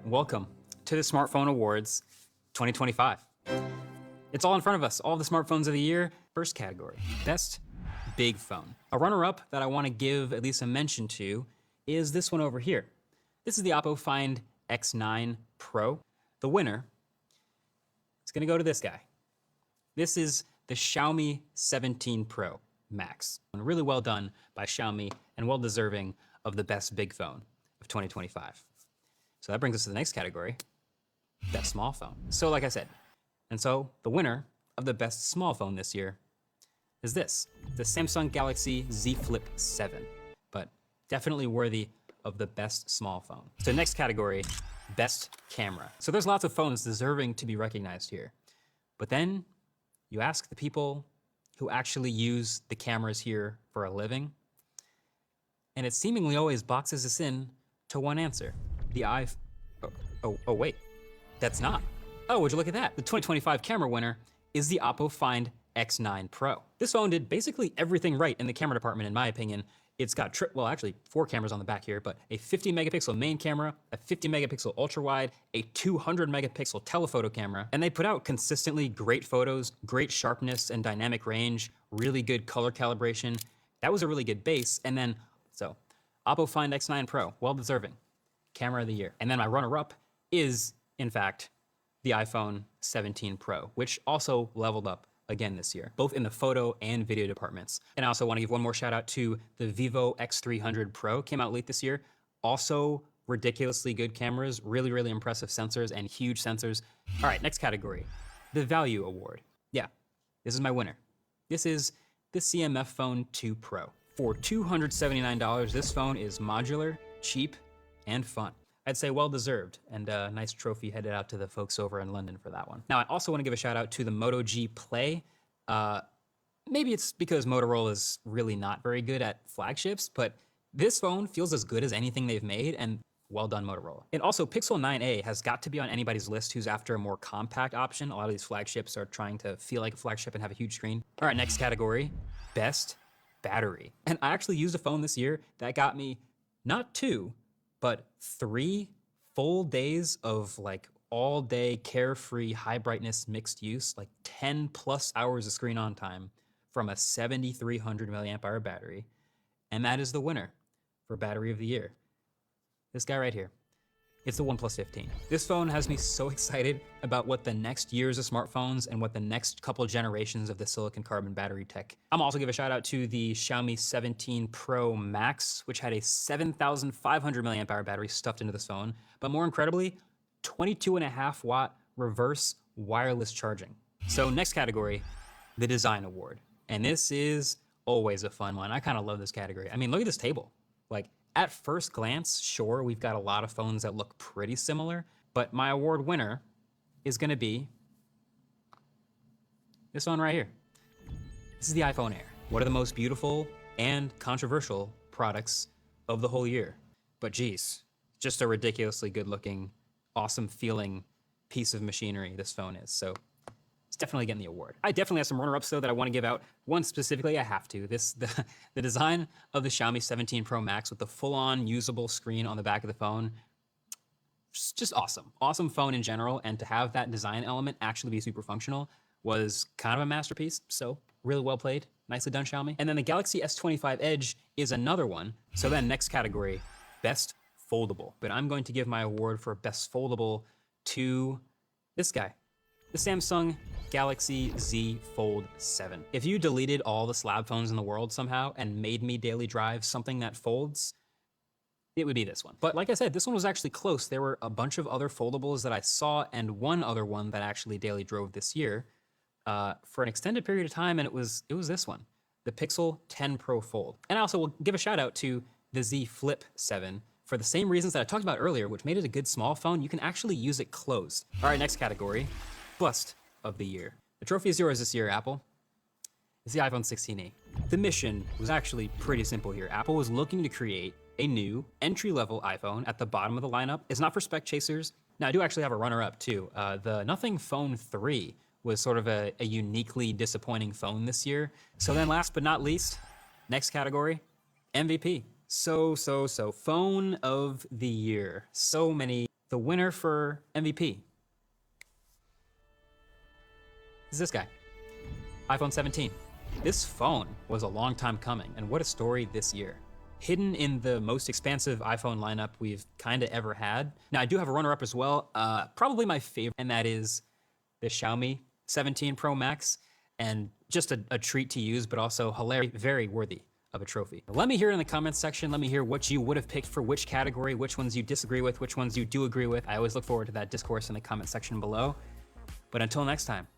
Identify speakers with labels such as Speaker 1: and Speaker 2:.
Speaker 1: Welcome to the Smartphone Awards 2025. It's all in front of us, all the smartphones of the year. First category, best big phone. A runner-up that I want to give at least a mention to is this one over here. This is the Oppo Find X9 Pro. The winner is going to go to this guy. This is the Xiaomi 17 Pro Max. Really well done by Xiaomi and well deserving of the best big phone of 2025. So that brings us to the next category, best small phone. So like I said, and so the winner of the best small phone this year is this, the Samsung Galaxy Z Flip 7, but definitely worthy of the best small phone. So next category, best camera. So there's lots of phones deserving to be recognized here, but then you ask the people who actually use the cameras here for a living, and it seemingly always boxes us in to one answer. Wait, that's not. Oh, would you look at that? The 2025 camera winner is the Oppo Find X9 Pro. This phone did basically everything right in the camera department, in my opinion. It's got, actually 4 cameras on the back here, but a 50 megapixel main camera, a 50 megapixel ultra wide, a 200 megapixel telephoto camera, and they put out consistently great photos, great sharpness and dynamic range, really good color calibration. That was a really good base. And then, so Oppo Find X9 Pro, well deserving. Camera of the year. And then my runner-up is, in fact, the iPhone 17 Pro, which also leveled up again this year, both in the photo and video departments. And I also want to give one more shout out to the Vivo X300 Pro, came out late this year. Also ridiculously good cameras, really, really impressive sensors and huge sensors. All right, next category, the Value Award. Yeah, this is my winner. This is the CMF Phone 2 Pro. For $279, this phone is modular, cheap, and fun. I'd say well-deserved, and a nice trophy headed out to the folks over in London for that one. Now, I also want to give a shout out to the Moto G Play. Maybe it's because Motorola is really not very good at flagships, but this phone feels as good as anything they've made, and well done, Motorola. And also, Pixel 9a has got to be on anybody's list who's after a more compact option. A lot of these flagships are trying to feel like a flagship and have a huge screen. All right, next category, best battery. And I actually used a phone this year that got me not 2, but 3 full days of like all day carefree high brightness mixed use, like 10 plus hours of screen on time from a 7,300 milliamp hour battery. And that is the winner for battery of the year. This guy right here. It's the OnePlus 15. This phone has me so excited about what the next years of smartphones and what the next couple generations of the silicon carbon battery tech. I'm also give a shout out to the Xiaomi 17 Pro Max, which had a 7,500 milliamp hour battery stuffed into this phone, but more incredibly, 22.5 watt reverse wireless charging. So next category, the Design Award. And this is always a fun one. I kind of love this category. I mean, look at this table. Like, at first glance, sure, we've got a lot of phones that look pretty similar, but my award winner is gonna be this one right here. This is the iPhone Air. One of the most beautiful and controversial products of the whole year. But geez, just a ridiculously good looking, awesome feeling piece of machinery this phone is. So it's definitely getting the award. I definitely have some runner-ups though that I want to give out. One specifically, I have to. The design of the Xiaomi 17 Pro Max with the full-on usable screen on the back of the phone, just awesome. Awesome phone in general, and to have that design element actually be super functional was kind of a masterpiece. So really well played, nicely done, Xiaomi. And then the Galaxy S25 Edge is another one. So then next category, best foldable. But I'm going to give my award for best foldable to this guy, the Samsung Galaxy Z Fold 7. If you deleted all the slab phones in the world somehow and made me daily drive something that folds, it would be this one. But like I said, this one was actually close. There were a bunch of other foldables that I saw and one other one that actually daily drove this year for an extended period of time, and it was this one, the Pixel 10 Pro Fold. And I also will give a shout out to the Z Flip 7 for the same reasons that I talked about earlier, which made it a good small phone. You can actually use it closed. All right, next category, bust of the year. The trophy is yours this year, Apple. It's the iPhone 16e. The mission was actually pretty simple here. Apple was looking to create a new entry-level iPhone at the bottom of the lineup. It's not for spec chasers. Now, I do actually have a runner-up too. The Nothing Phone 3 was sort of a uniquely disappointing phone this year. So then last but not least, next category, MVP. So, phone of the year. So many The winner for MVP is this guy, iPhone 17. This phone was a long time coming, and what a story this year. Hidden in the most expansive iPhone lineup we've kinda ever had. Now, I do have a runner-up as well, probably my favorite, and that is the Xiaomi 17 Pro Max, and just a treat to use, but also hilarious, very worthy of a trophy. Let me hear it in the comments section. Let me hear what you would have picked for which category, which ones you disagree with, which ones you do agree with. I always look forward to that discourse in the comment section below. But until next time,